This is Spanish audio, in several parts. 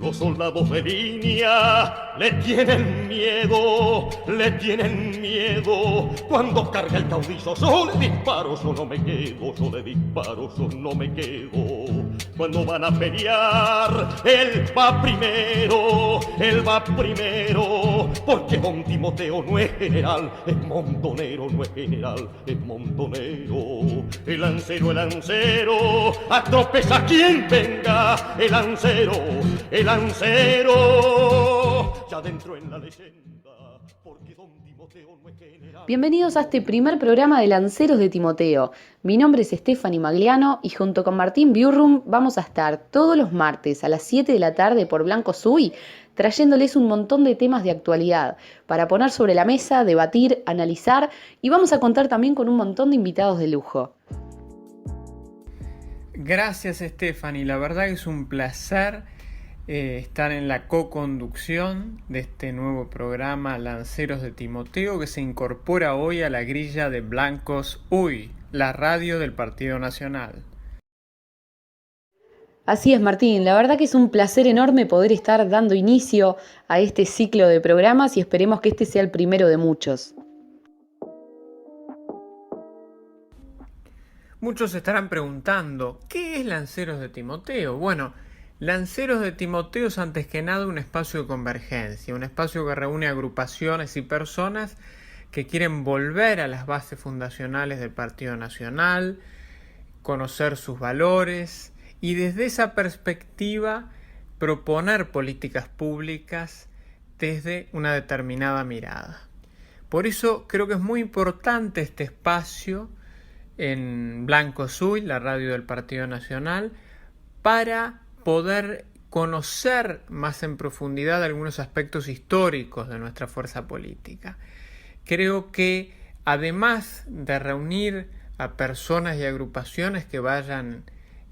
Los soldados de línea le tienen miedo, le tienen miedo. Cuando carga el caudillo, yo le disparo, yo no me quedo, yo le disparo, yo no me quedo. Cuando van a pelear, él va primero, porque don Timoteo no es general, es montonero, no es general, es montonero. El lancero, atropella a quien venga, el lancero, ya dentro en la leyenda, porque don Timoteo no es general. Bienvenidos a este primer programa de Lanceros de Timoteo. Mi nombre es Stephanie Magliano y junto con Martín Biurrum vamos a estar todos los martes a las 7 de la tarde por Blanco Sui trayéndoles un montón de temas de actualidad para poner sobre la mesa, debatir, analizar y vamos a contar también con un montón de invitados de lujo. Gracias Stephanie, la verdad que es un placer estar en la co-conducción de este nuevo programa Lanceros de Timoteo que se incorpora hoy a la grilla de Blancos Uy, la radio del Partido Nacional. Así es, Martín, la verdad que es un placer enorme poder estar dando inicio a este ciclo de programas y esperemos que este sea el primero de muchos. Muchos se estarán preguntando, ¿qué es Lanceros de Timoteo? Bueno, Lanceros de Timoteo es antes que nada un espacio de convergencia, un espacio que reúne agrupaciones y personas que quieren volver a las bases fundacionales del Partido Nacional, conocer sus valores y desde esa perspectiva proponer políticas públicas desde una determinada mirada. Por eso creo que es muy importante este espacio en Blanco Sui, la radio del Partido Nacional, para poder conocer más en profundidad algunos aspectos históricos de nuestra fuerza política. Creo que además de reunir a personas y agrupaciones que vayan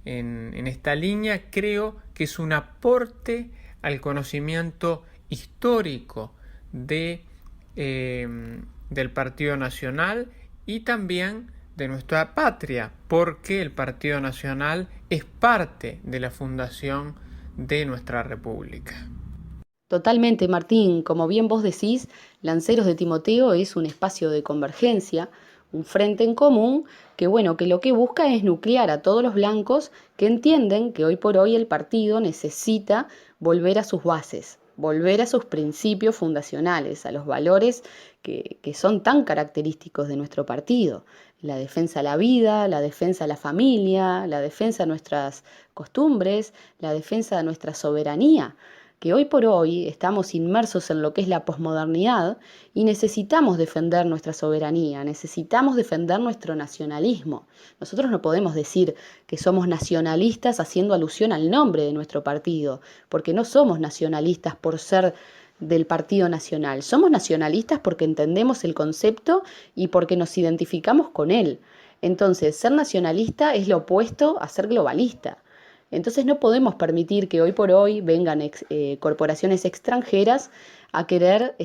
en esta línea, creo que es un aporte al conocimiento histórico del Partido Nacional y también de nuestra patria, porque el Partido Nacional es parte de la fundación de nuestra República. Totalmente, Martín. Como bien vos decís, Lanceros de Timoteo es un espacio de convergencia, un frente en común que lo que busca es nuclear a todos los blancos que entienden que hoy por hoy el partido necesita volver a sus bases, volver a sus principios fundacionales, a los valores que son tan característicos de nuestro partido. La defensa a la vida, la defensa a la familia, la defensa a nuestras costumbres, la defensa de nuestra soberanía, que hoy por hoy estamos inmersos en lo que es la posmodernidad y necesitamos defender nuestra soberanía, necesitamos defender nuestro nacionalismo. Nosotros no podemos decir que somos nacionalistas haciendo alusión al nombre de nuestro partido, porque no somos nacionalistas por ser del Partido Nacional. Somos nacionalistas porque entendemos el concepto y porque nos identificamos con él. Entonces, ser nacionalista es lo opuesto a ser globalista. Entonces no podemos permitir que hoy por hoy vengan corporaciones extranjeras a querer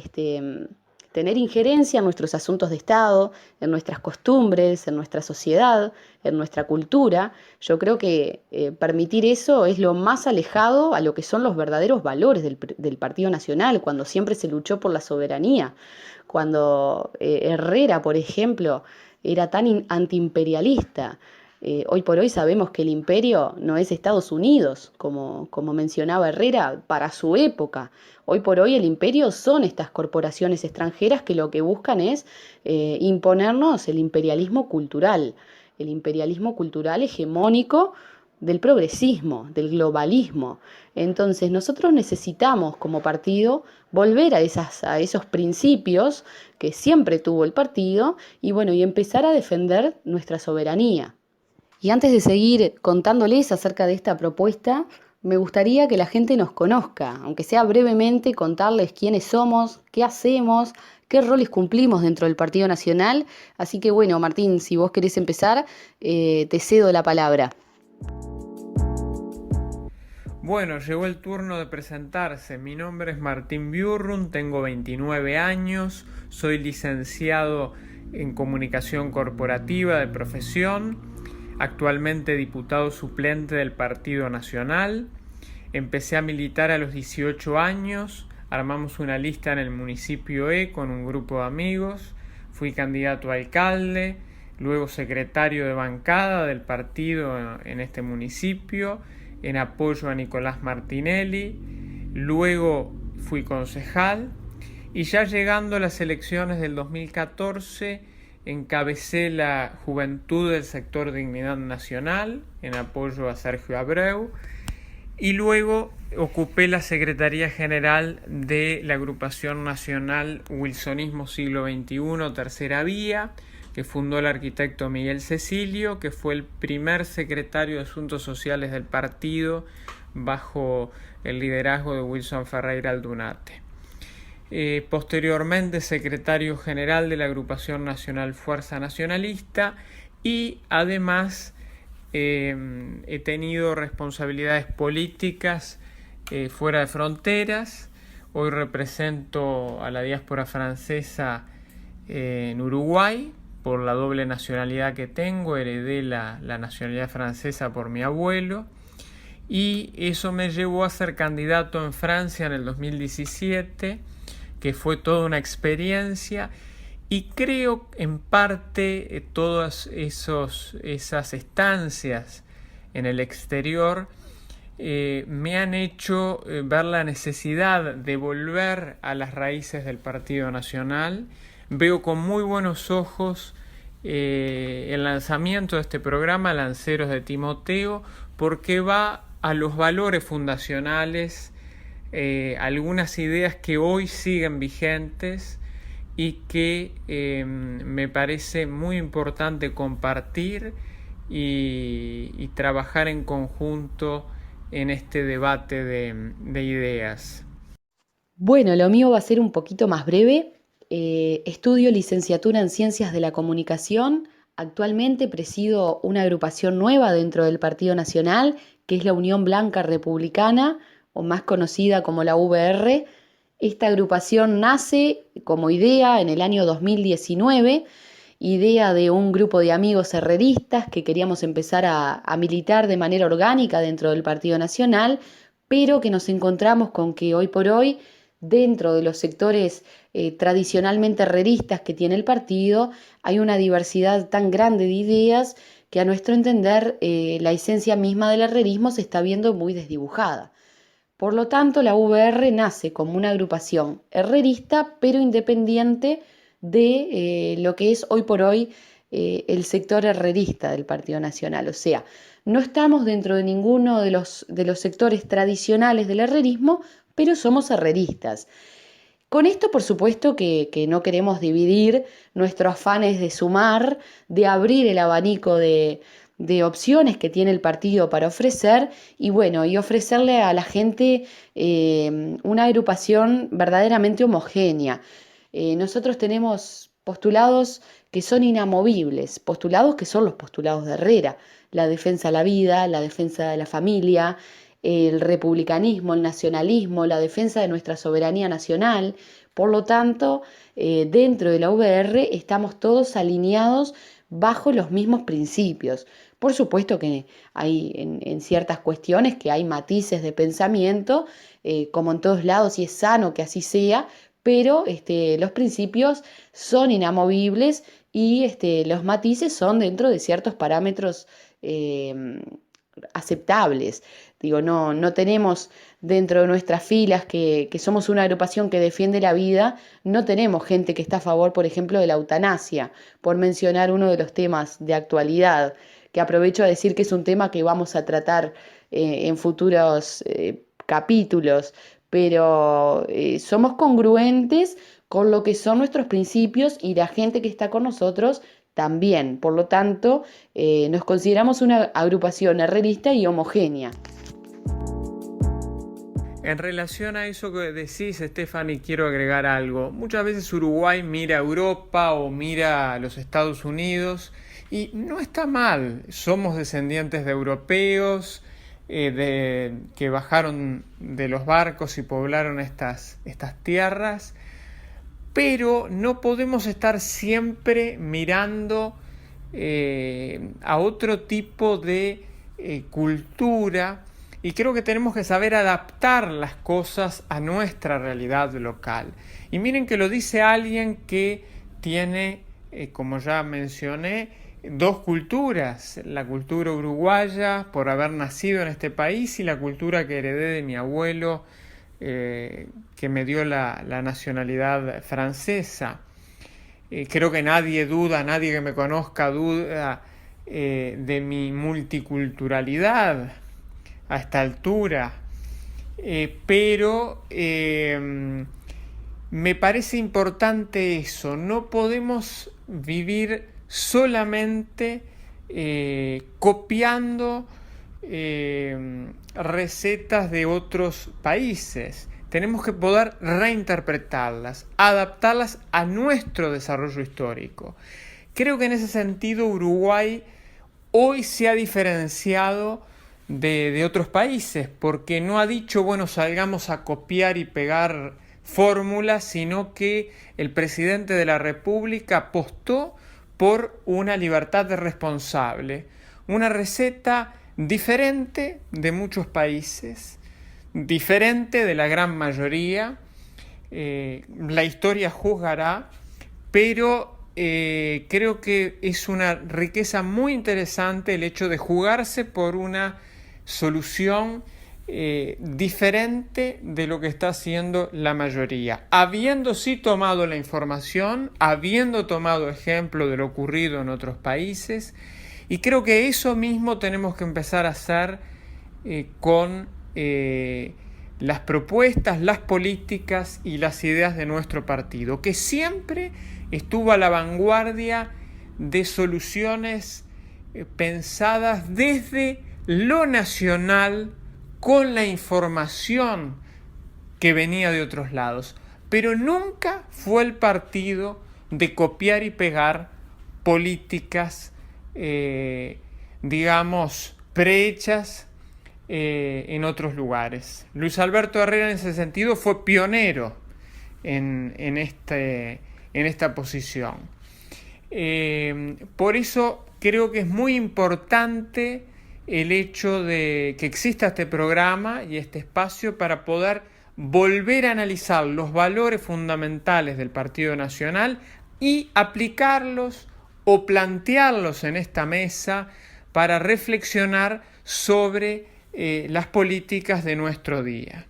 tener injerencia en nuestros asuntos de Estado, en nuestras costumbres, en nuestra sociedad, en nuestra cultura. Yo creo que permitir eso es lo más alejado a lo que son los verdaderos valores del Partido Nacional, cuando siempre se luchó por la soberanía, cuando Herrera, por ejemplo, era tan antiimperialista. Hoy por hoy sabemos que el imperio no es Estados Unidos, como mencionaba Herrera, para su época. Hoy por hoy el imperio son estas corporaciones extranjeras que lo que buscan es imponernos el imperialismo cultural hegemónico del progresismo, del globalismo. Entonces nosotros necesitamos como partido volver a esos principios que siempre tuvo el partido y empezar a defender nuestra soberanía. Y antes de seguir contándoles acerca de esta propuesta, me gustaría que la gente nos conozca, aunque sea brevemente, contarles quiénes somos, qué hacemos, qué roles cumplimos dentro del Partido Nacional. Así que Martín, si vos querés empezar, te cedo la palabra. Bueno, llegó el turno de presentarse. Mi nombre es Martín Biurrum, tengo 29 años, soy licenciado en Comunicación Corporativa de profesión, actualmente diputado suplente del Partido Nacional. Empecé a militar a los 18 años, armamos una lista en el municipio E con un grupo de amigos, fui candidato a alcalde, luego secretario de bancada del partido en este municipio, en apoyo a Nicolás Martinelli, luego fui concejal y ya llegando a las elecciones del 2014 encabecé la Juventud del Sector Dignidad Nacional en apoyo a Sergio Abreu y luego ocupé la Secretaría General de la Agrupación Nacional Wilsonismo Siglo XXI, Tercera Vía, que fundó el arquitecto Miguel Cecilio, que fue el primer secretario de Asuntos Sociales del partido bajo el liderazgo de Wilson Ferreira Aldunate. Posteriormente secretario general de la Agrupación Nacional Fuerza Nacionalista y además he tenido responsabilidades políticas fuera de fronteras. Hoy represento a la diáspora francesa en Uruguay por la doble nacionalidad que tengo. Heredé la nacionalidad francesa por mi abuelo y eso me llevó a ser candidato en Francia en el 2017, que fue toda una experiencia, y creo en parte todas esas estancias en el exterior me han hecho ver la necesidad de volver a las raíces del Partido Nacional. Veo con muy buenos ojos el lanzamiento de este programa Lanceros de Timoteo, porque va a los valores fundacionales, algunas ideas que hoy siguen vigentes y que me parece muy importante compartir y trabajar en conjunto en este debate de ideas. Bueno, lo mío va a ser un poquito más breve. Estudio licenciatura en Ciencias de la Comunicación. Actualmente presido una agrupación nueva dentro del Partido Nacional, que es la Unión Blanca Republicana, o más conocida como la VR. Esta agrupación nace como idea en el año 2019, idea de un grupo de amigos herreristas que queríamos empezar a militar de manera orgánica dentro del Partido Nacional, pero que nos encontramos con que hoy por hoy, dentro de los sectores tradicionalmente herreristas que tiene el partido, hay una diversidad tan grande de ideas que a nuestro entender la esencia misma del herrerismo se está viendo muy desdibujada. Por lo tanto, la VR nace como una agrupación herrerista, pero independiente de lo que es hoy por hoy el sector herrerista del Partido Nacional. O sea, no estamos dentro de ninguno de los sectores tradicionales del herrerismo, pero somos herreristas. Con esto, por supuesto, que no queremos dividir, nuestro afán es de sumar, de abrir el abanico de opciones que tiene el partido para ofrecer y ofrecerle a la gente una agrupación verdaderamente homogénea. Nosotros tenemos postulados que son inamovibles, postulados que son los postulados de Herrera: la defensa de la vida, la defensa de la familia, el republicanismo, el nacionalismo, la defensa de nuestra soberanía nacional. Por lo tanto, dentro de la VR estamos todos alineados bajo los mismos principios. Por supuesto que hay en ciertas cuestiones que hay matices de pensamiento, como en todos lados, y es sano que así sea, pero los principios son inamovibles y los matices son dentro de ciertos parámetros aceptables. Digo, no tenemos dentro de nuestras filas que somos una agrupación que defiende la vida, no tenemos gente que está a favor, por ejemplo, de la eutanasia, por mencionar uno de los temas de actualidad, que aprovecho a decir que es un tema que vamos a tratar en futuros capítulos, pero somos congruentes con lo que son nuestros principios y la gente que está con nosotros también. Por lo tanto, nos consideramos una agrupación herrerista y homogénea. En relación a eso que decís, Stephanie, quiero agregar algo. Muchas veces Uruguay mira a Europa o mira a los Estados Unidos y no está mal. Somos descendientes de europeos que bajaron de los barcos y poblaron estas tierras, pero no podemos estar siempre mirando a otro tipo de cultura y creo que tenemos que saber adaptar las cosas a nuestra realidad local. Y miren que lo dice alguien que tiene, como ya mencioné, dos culturas, la cultura uruguaya por haber nacido en este país y la cultura que heredé de mi abuelo, que me dio la nacionalidad francesa. Creo que nadie que me conozca duda de mi multiculturalidad a esta altura, pero me parece importante eso. No podemos vivir solamente copiando recetas de otros países. Tenemos que poder reinterpretarlas, adaptarlas a nuestro desarrollo histórico. Creo que en ese sentido Uruguay hoy se ha diferenciado de otros países, porque no ha dicho, bueno, salgamos a copiar y pegar fórmulas, sino que el presidente de la República apostó por una libertad responsable, una receta diferente de muchos países, diferente de la gran mayoría. La historia juzgará, pero creo que es una riqueza muy interesante el hecho de jugarse por una solución diferente de lo que está haciendo la mayoría, habiendo sí tomado la información, habiendo tomado ejemplo de lo ocurrido en otros países, y creo que eso mismo tenemos que empezar a hacer con las propuestas, las políticas y las ideas de nuestro partido, que siempre estuvo a la vanguardia de soluciones pensadas desde lo nacional, con la información que venía de otros lados, pero nunca fue el partido de copiar y pegar políticas, digamos, prehechas en otros lugares. Luis Alberto Herrera en ese sentido fue pionero en esta posición. Por eso creo que es muy importante el hecho de que exista este programa y este espacio para poder volver a analizar los valores fundamentales del Partido Nacional y aplicarlos o plantearlos en esta mesa para reflexionar sobre las políticas de nuestro día.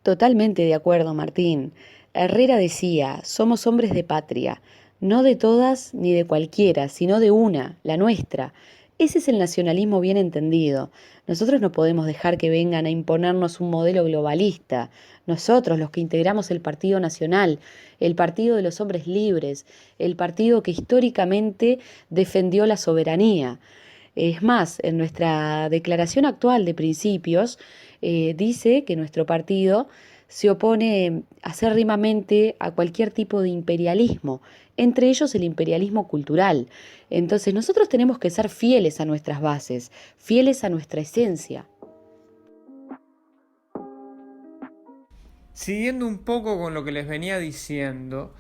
Totalmente de acuerdo, Martín. Herrera decía, somos hombres de patria, no de todas ni de cualquiera, sino de una, la nuestra. Ese es el nacionalismo bien entendido. Nosotros no podemos dejar que vengan a imponernos un modelo globalista. Nosotros, los que integramos el Partido Nacional, el Partido de los Hombres Libres, el partido que históricamente defendió la soberanía. Es más, en nuestra declaración actual de principios dice que nuestro partido se opone acérrimamente a cualquier tipo de imperialismo, entre ellos el imperialismo cultural. Entonces nosotros tenemos que ser fieles a nuestras bases, fieles a nuestra esencia. Siguiendo un poco con lo que les venía diciendo,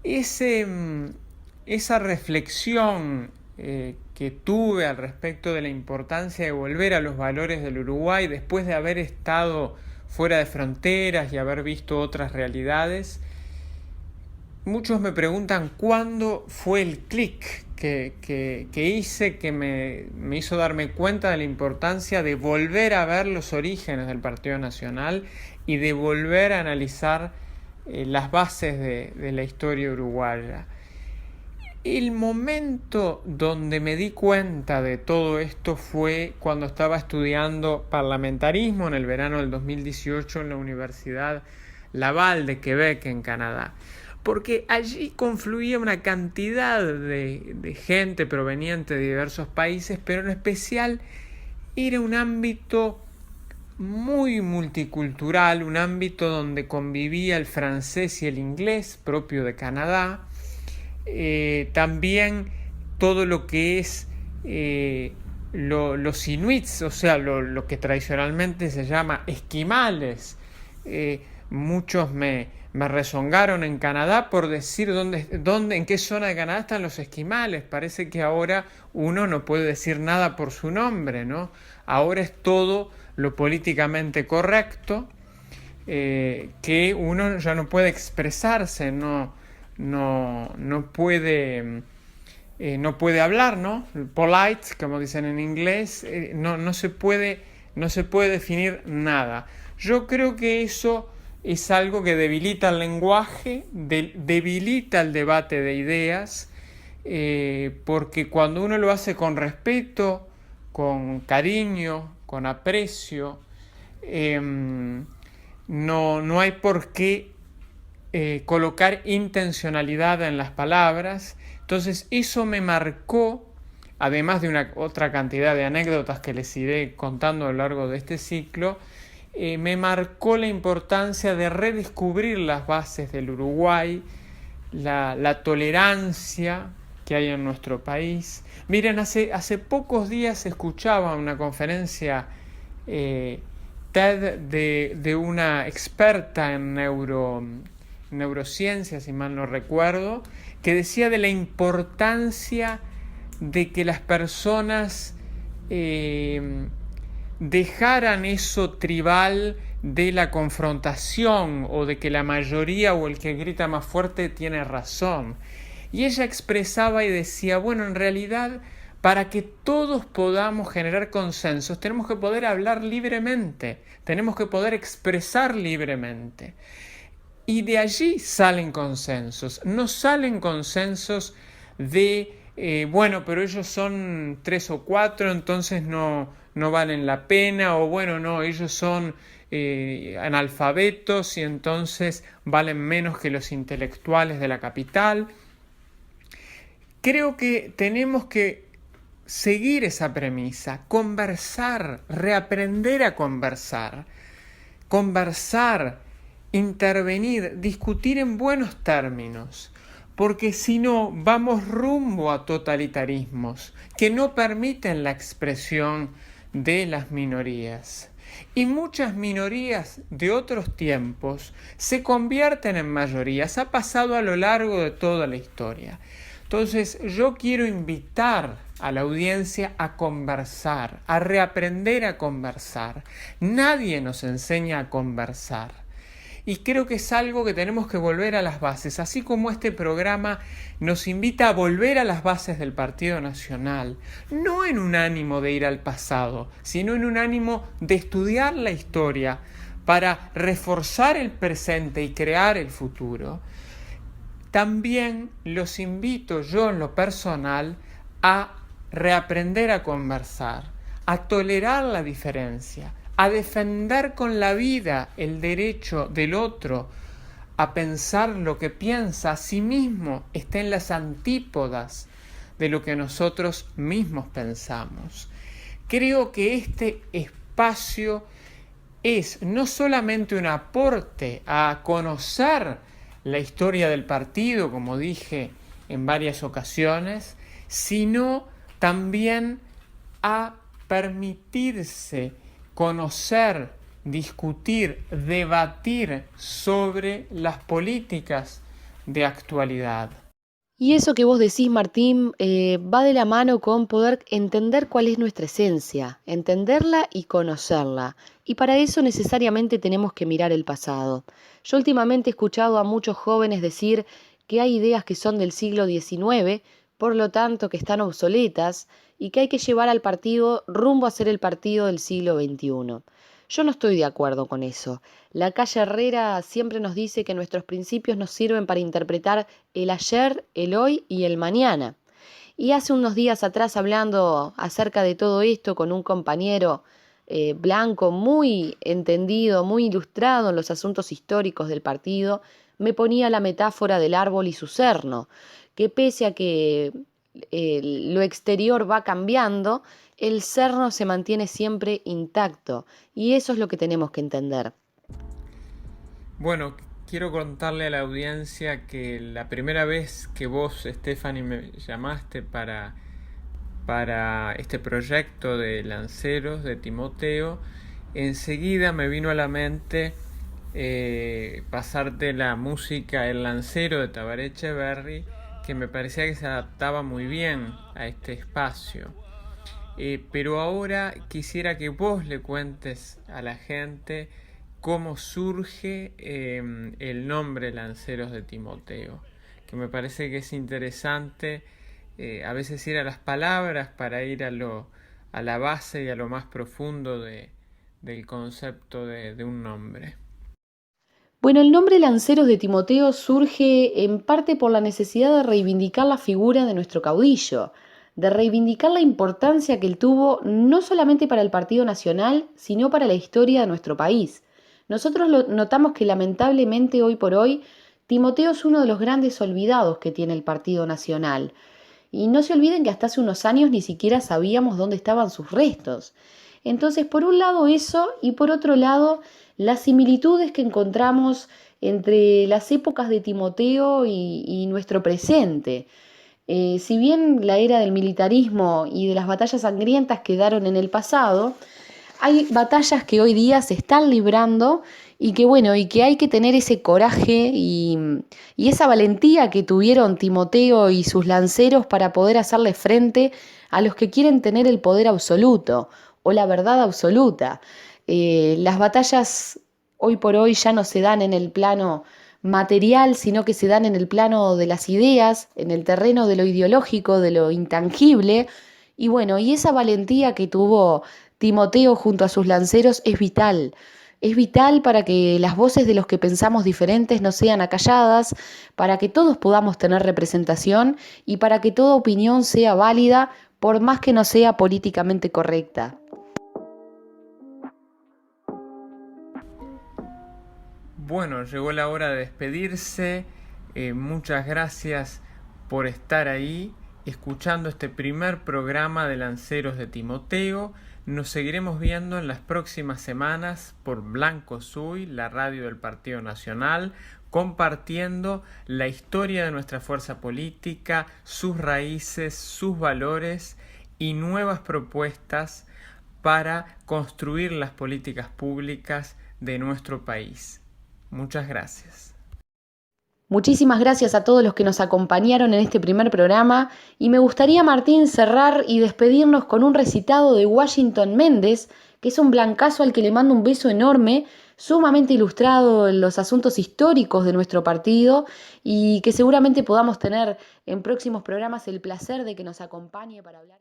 esa reflexión que tuve al respecto de la importancia de volver a los valores del Uruguay después de haber estado fuera de fronteras y haber visto otras realidades, muchos me preguntan cuándo fue el clic que hice, que me hizo darme cuenta de la importancia de volver a ver los orígenes del Partido Nacional y de volver a analizar las bases de la historia uruguaya. El momento donde me di cuenta de todo esto fue cuando estaba estudiando parlamentarismo en el verano del 2018 en la Universidad Laval de Quebec, en Canadá. Porque allí confluía una cantidad de gente proveniente de diversos países, pero en especial era un ámbito muy multicultural, un ámbito donde convivía el francés y el inglés propio de Canadá. También todo lo que es los inuits, o sea, lo que tradicionalmente se llama esquimales. Muchos me Me rezongaron en Canadá por decir en qué zona de Canadá están los esquimales. Parece que ahora uno no puede decir nada por su nombre, ¿no? Ahora es todo lo políticamente correcto, que uno ya no puede expresarse, no puede hablar, ¿no? Polite, como dicen en inglés, no se puede definir nada. Yo creo que eso es algo que debilita el lenguaje, debilita el debate de ideas, porque cuando uno lo hace con respeto, con cariño, con aprecio, no hay por qué colocar intencionalidad en las palabras. Entonces eso me marcó, además de una otra cantidad de anécdotas que les iré contando a lo largo de este ciclo, me marcó la importancia de redescubrir las bases del Uruguay, la tolerancia que hay en nuestro país. Miren, hace pocos días escuchaba una conferencia TED de una experta en neurociencias, si mal no recuerdo, que decía de la importancia de que las personas dejaran eso tribal de la confrontación o de que la mayoría o el que grita más fuerte tiene razón. Y ella expresaba y decía, bueno, en realidad, para que todos podamos generar consensos, tenemos que poder hablar libremente, tenemos que poder expresar libremente. Y de allí salen consensos, no salen consensos de, bueno, pero ellos son 3 o 4, entonces no valen la pena, o bueno, no, ellos son analfabetos y entonces valen menos que los intelectuales de la capital. Creo que tenemos que seguir esa premisa, conversar, reaprender a conversar, intervenir, discutir en buenos términos, porque si no vamos rumbo a totalitarismos que no permiten la expresión de las minorías. Y muchas minorías de otros tiempos se convierten en mayorías. Ha pasado a lo largo de toda la historia. Entonces yo quiero invitar a la audiencia a conversar, a reaprender a conversar. Nadie nos enseña a conversar. Y creo que es algo que tenemos que volver a las bases, así como este programa nos invita a volver a las bases del Partido Nacional, no en un ánimo de ir al pasado, sino en un ánimo de estudiar la historia para reforzar el presente y crear el futuro. También los invito yo en lo personal a reaprender a conversar, a tolerar la diferencia, a defender con la vida el derecho del otro a pensar lo que piensa, a sí mismo está en las antípodas de lo que nosotros mismos pensamos. Creo que este espacio es no solamente un aporte a conocer la historia del partido, como dije en varias ocasiones, sino también a permitirse conocer, discutir, debatir sobre las políticas de actualidad. Y eso que vos decís, Martín, va de la mano con poder entender cuál es nuestra esencia, entenderla y conocerla. Y para eso necesariamente tenemos que mirar el pasado. Yo últimamente he escuchado a muchos jóvenes decir que hay ideas que son del siglo XIX, por lo tanto que están obsoletas, y que hay que llevar al partido rumbo a ser el partido del siglo XXI. Yo no estoy de acuerdo con eso. La calle Herrera siempre nos dice que nuestros principios nos sirven para interpretar el ayer, el hoy y el mañana. Y hace unos días atrás, hablando acerca de todo esto con un compañero blanco muy entendido, muy ilustrado en los asuntos históricos del partido, me ponía la metáfora del árbol y su cerno, que pese a que lo exterior va cambiando, el cerno se mantiene siempre intacto, y eso es lo que tenemos que entender. Bueno, quiero contarle a la audiencia que la primera vez que vos, Stephanie, me llamaste para este proyecto de Lanceros de Timoteo, enseguida me vino a la mente pasarte la música El Lancero de Tabaré Echeverry, que me parecía que se adaptaba muy bien a este espacio. Pero ahora quisiera que vos le cuentes a la gente cómo surge el nombre Lanceros de Timoteo, que me parece que es interesante a veces ir a las palabras para ir a la base y a lo más profundo del concepto de un nombre. Bueno, el nombre Lanceros de Timoteo surge en parte por la necesidad de reivindicar la figura de nuestro caudillo, de reivindicar la importancia que él tuvo no solamente para el Partido Nacional, sino para la historia de nuestro país. Nosotros notamos que lamentablemente hoy por hoy Timoteo es uno de los grandes olvidados que tiene el Partido Nacional. Y no se olviden que hasta hace unos años ni siquiera sabíamos dónde estaban sus restos. Entonces, por un lado eso, y por otro lado, las similitudes que encontramos entre las épocas de Timoteo y nuestro presente. Si bien la era del militarismo y de las batallas sangrientas quedaron en el pasado, hay batallas que hoy día se están librando y que bueno, y que hay que tener ese coraje y esa valentía que tuvieron Timoteo y sus lanceros para poder hacerle frente a los que quieren tener el poder absoluto o la verdad absoluta. Las batallas hoy por hoy ya no se dan en el plano material, sino que se dan en el plano de las ideas, en el terreno de lo ideológico, de lo intangible. Y bueno, y esa valentía que tuvo Timoteo junto a sus lanceros es vital. Es vital para que las voces de los que pensamos diferentes no sean acalladas, para que todos podamos tener representación y para que toda opinión sea válida, por más que no sea políticamente correcta. Bueno, llegó la hora de despedirse. Muchas gracias por estar ahí, escuchando este primer programa de Lanceros de Timoteo. Nos seguiremos viendo en las próximas semanas por Blanco Sui, la radio del Partido Nacional, compartiendo la historia de nuestra fuerza política, sus raíces, sus valores y nuevas propuestas para construir las políticas públicas de nuestro país. Muchas gracias. Muchísimas gracias a todos los que nos acompañaron en este primer programa y me gustaría, Martín, cerrar y despedirnos con un recitado de Washington Méndez, que es un blancazo al que le mando un beso enorme, sumamente ilustrado en los asuntos históricos de nuestro partido y que seguramente podamos tener en próximos programas el placer de que nos acompañe para hablar.